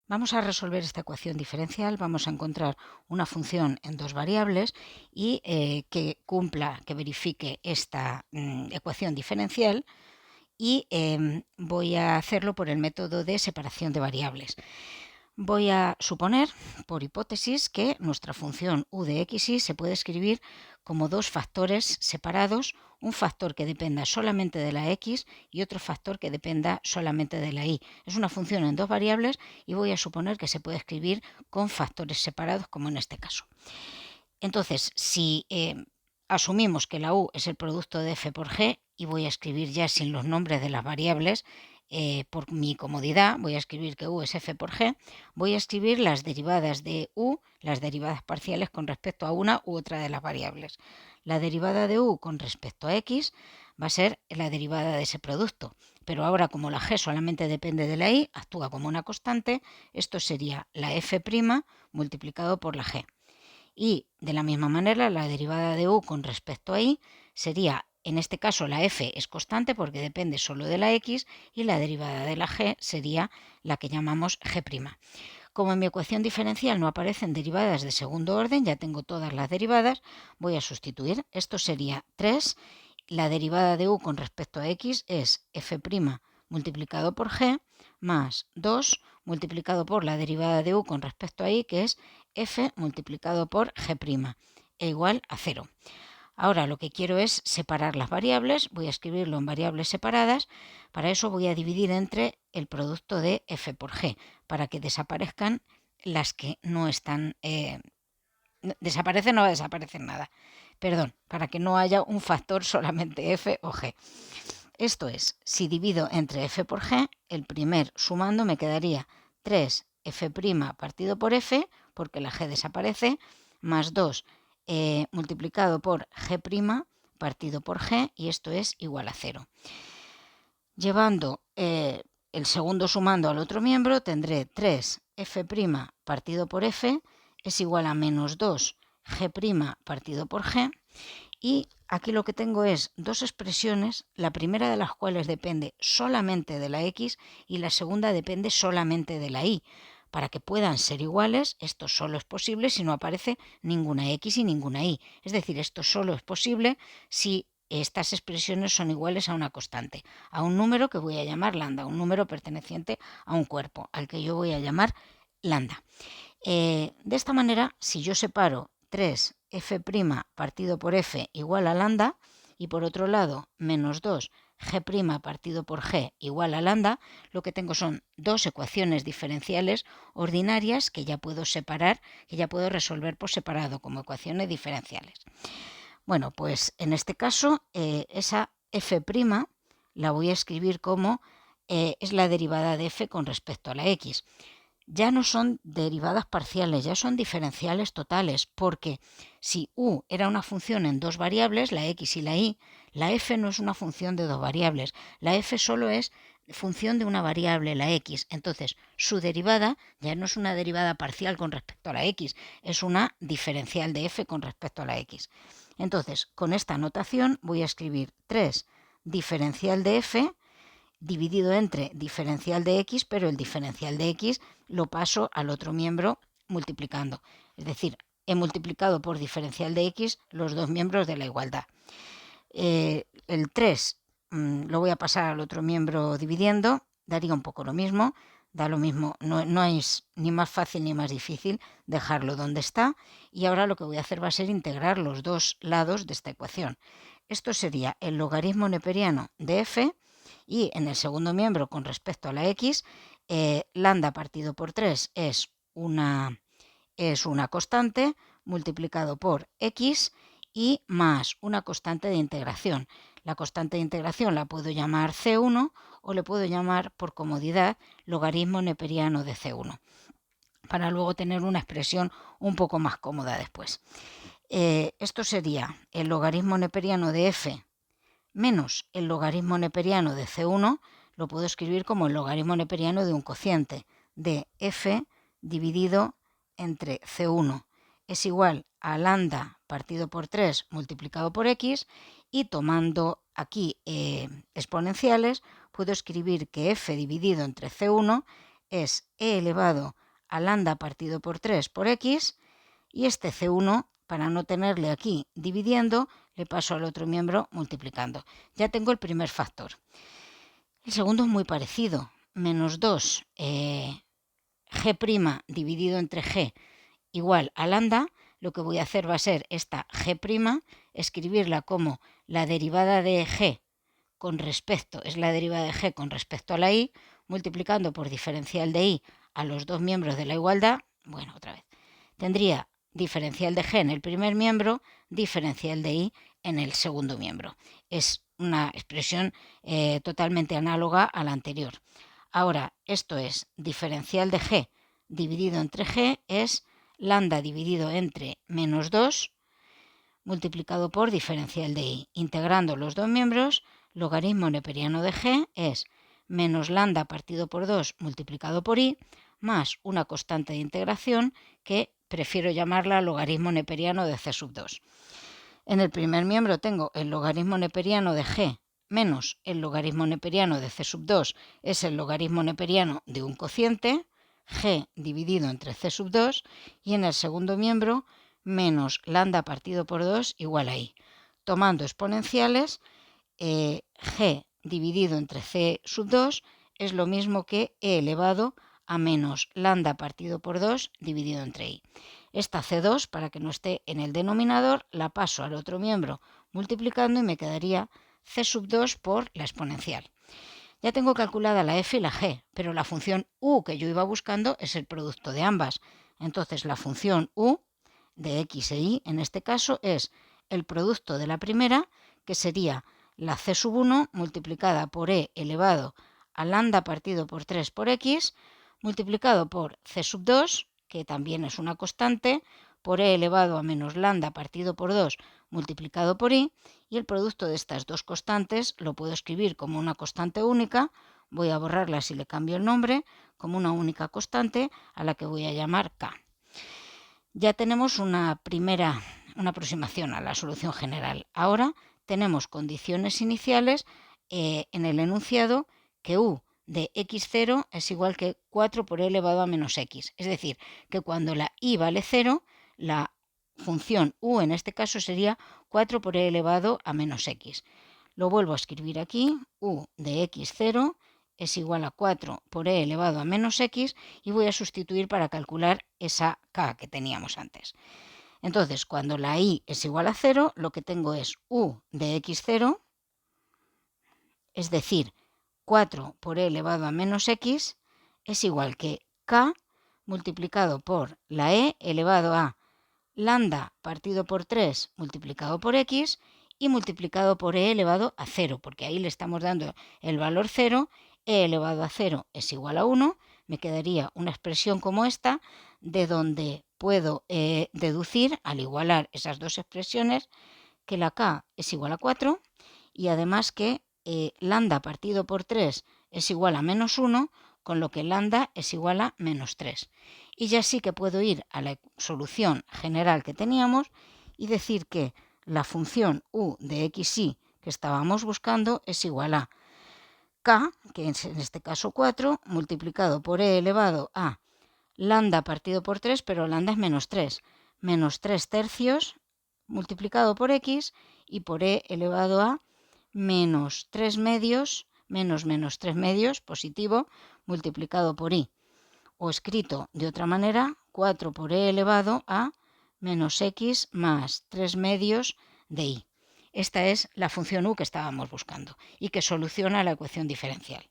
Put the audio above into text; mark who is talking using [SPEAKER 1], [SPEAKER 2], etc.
[SPEAKER 1] Vamos a resolver esta ecuación diferencial, vamos a encontrar una función en dos variables y que verifique esta ecuación diferencial y voy a hacerlo por el método de separación de variables. Voy a suponer, por hipótesis, que nuestra función u de x se puede escribir como dos factores separados, un factor que dependa solamente de la x y otro factor que dependa solamente de la y. Es una función en dos variables y voy a suponer que se puede escribir con factores separados, como en este caso. Entonces, si asumimos que la u es el producto de f por g, y voy a escribir ya sin los nombres de las variables, por mi comodidad, voy a escribir que u es f por g, voy a escribir las derivadas de u, las derivadas parciales con respecto a una u otra de las variables. La derivada de u con respecto a x va a ser la derivada de ese producto, pero ahora como la g solamente depende de la y, actúa como una constante, esto sería la f' multiplicado por la g. Y de la misma manera la derivada de u con respecto a y sería, en este caso la f es constante porque depende solo de la x, y la derivada de la g sería la que llamamos g'. Como en mi ecuación diferencial no aparecen derivadas de segundo orden, ya tengo todas las derivadas, voy a sustituir. Esto sería 3, la derivada de u con respecto a x es f' multiplicado por g, más 2 multiplicado por la derivada de u con respecto a y, que es f multiplicado por g', e igual a 0. Ahora lo que quiero es separar las variables, voy a escribirlo en variables separadas. Para eso voy a dividir entre el producto de f por g, para que desaparezcan las que no están, desaparecen o no desaparecen nada. Perdón, para que no haya un factor solamente f o g. Esto es, si divido entre f por g, el primer sumando me quedaría 3f' partido por f, porque la g desaparece, más 2 multiplicado por g' partido por g, y esto es igual a 0. Llevando el segundo sumando al otro miembro, tendré 3f' partido por f es igual a menos 2g' partido por g, y aquí lo que tengo es dos expresiones, la primera de las cuales depende solamente de la x y la segunda depende solamente de la y. Para que puedan ser iguales, esto solo es posible si no aparece ninguna x y ninguna y. Es decir, esto solo es posible si estas expresiones son iguales a una constante, a un número que voy a llamar lambda, un número perteneciente a un cuerpo, al que yo voy a llamar lambda. De esta manera, si yo separo 3f' partido por f igual a lambda, y por otro lado menos 2g' partido por g igual a lambda, lo que tengo son dos ecuaciones diferenciales ordinarias que ya puedo separar, que ya puedo resolver por separado como ecuaciones diferenciales. Bueno, pues en este caso esa f' la voy a escribir como es la derivada de f con respecto a la x. Ya no son derivadas parciales, ya son diferenciales totales, porque si u era una función en dos variables, la x y la y, la f no es una función de dos variables, la f solo es función de una variable, la x. Entonces, su derivada ya no es una derivada parcial con respecto a la x, es una diferencial de f con respecto a la x. Entonces, con esta notación voy a escribir 3 diferencial de f dividido entre diferencial de x, pero el diferencial de x lo paso al otro miembro multiplicando. Es decir, he multiplicado por diferencial de x los dos miembros de la igualdad. El 3 lo voy a pasar al otro miembro dividiendo, daría un poco lo mismo, da lo mismo, no es ni más fácil ni más difícil dejarlo donde está, y ahora lo que voy a hacer va a ser integrar los dos lados de esta ecuación. Esto sería el logaritmo neperiano de f, y en el segundo miembro con respecto a la x, lambda partido por 3 es una constante multiplicado por x y más una constante de integración. La constante de integración la puedo llamar C1 o le puedo llamar por comodidad logaritmo neperiano de C1, para luego tener una expresión un poco más cómoda después. Esto sería el logaritmo neperiano de f menos el logaritmo neperiano de C1, lo puedo escribir como el logaritmo neperiano de un cociente de f dividido entre C1 es igual a lambda partido por 3 multiplicado por x, y tomando aquí exponenciales puedo escribir que f dividido entre C1 es e elevado a lambda partido por 3 por x, y este C1, para no tenerle aquí dividiendo, le paso al otro miembro multiplicando. Ya tengo el primer factor. El segundo es muy parecido, menos 2 g' dividido entre g igual a lambda. Lo que voy a hacer va a ser esta g', escribirla como la derivada de g con respecto, es la derivada de g con respecto a la y, multiplicando por diferencial de y a los dos miembros de la igualdad. Bueno, otra vez. Tendría diferencial de g en el primer miembro, diferencial de y en el segundo miembro. Es una expresión totalmente análoga a la anterior. Ahora, esto es diferencial de g dividido entre g, es lambda dividido entre menos 2 multiplicado por diferencial de y. Integrando los dos miembros, logaritmo neperiano de g es menos lambda partido por 2 multiplicado por y, más una constante de integración que prefiero llamarla logaritmo neperiano de c sub 2. En el primer miembro tengo el logaritmo neperiano de g menos el logaritmo neperiano de c sub 2, es el logaritmo neperiano de un cociente, g dividido entre c sub 2, y en el segundo miembro menos lambda partido por 2 igual a y. Tomando exponenciales, g dividido entre c sub 2 es lo mismo que e elevado a menos lambda partido por 2 dividido entre y. Esta C2, para que no esté en el denominador, la paso al otro miembro multiplicando y me quedaría c sub 2 por la exponencial. Ya tengo calculada la f y la g, pero la función u que yo iba buscando es el producto de ambas. Entonces la función u de x e y, en este caso, es el producto de la primera, que sería la c sub 1 multiplicada por e elevado a lambda partido por 3 por x, multiplicado por c sub 2, que también es una constante, por e elevado a menos lambda partido por 2 multiplicado por y, y el producto de estas dos constantes lo puedo escribir como una constante única, voy a borrarla si le cambio el nombre, como una única constante a la que voy a llamar k. Ya tenemos una aproximación a la solución general. Ahora tenemos condiciones iniciales en el enunciado que u de x0 es igual que 4 por e elevado a menos x. Es decir, que cuando la y vale 0, la función u en este caso sería 4 por e elevado a menos x. Lo vuelvo a escribir aquí, u de x0 es igual a 4 por e elevado a menos x, y voy a sustituir para calcular esa k que teníamos antes. Entonces, cuando la y es igual a 0, lo que tengo es u de x0, es decir, 4 por e elevado a menos x, es igual que k multiplicado por la e elevado a lambda partido por 3 multiplicado por x y multiplicado por e elevado a 0, porque ahí le estamos dando el valor 0, e elevado a 0 es igual a 1, me quedaría una expresión como esta, de donde puedo deducir, al igualar esas dos expresiones, que la k es igual a 4 y además que lambda partido por 3 es igual a menos 1, con lo que lambda es igual a menos 3. Y ya sí que puedo ir a la solución general que teníamos y decir que la función u de xy que estábamos buscando es igual a k, que es en este caso 4, multiplicado por e elevado a lambda partido por 3, pero lambda es menos 3 tercios multiplicado por x, y por e elevado a menos 3 medios, menos 3 medios, positivo, multiplicado por y. O escrito de otra manera, 4 por e elevado a menos x más 3 medios de y. Esta es la función u que estábamos buscando y que soluciona la ecuación diferencial.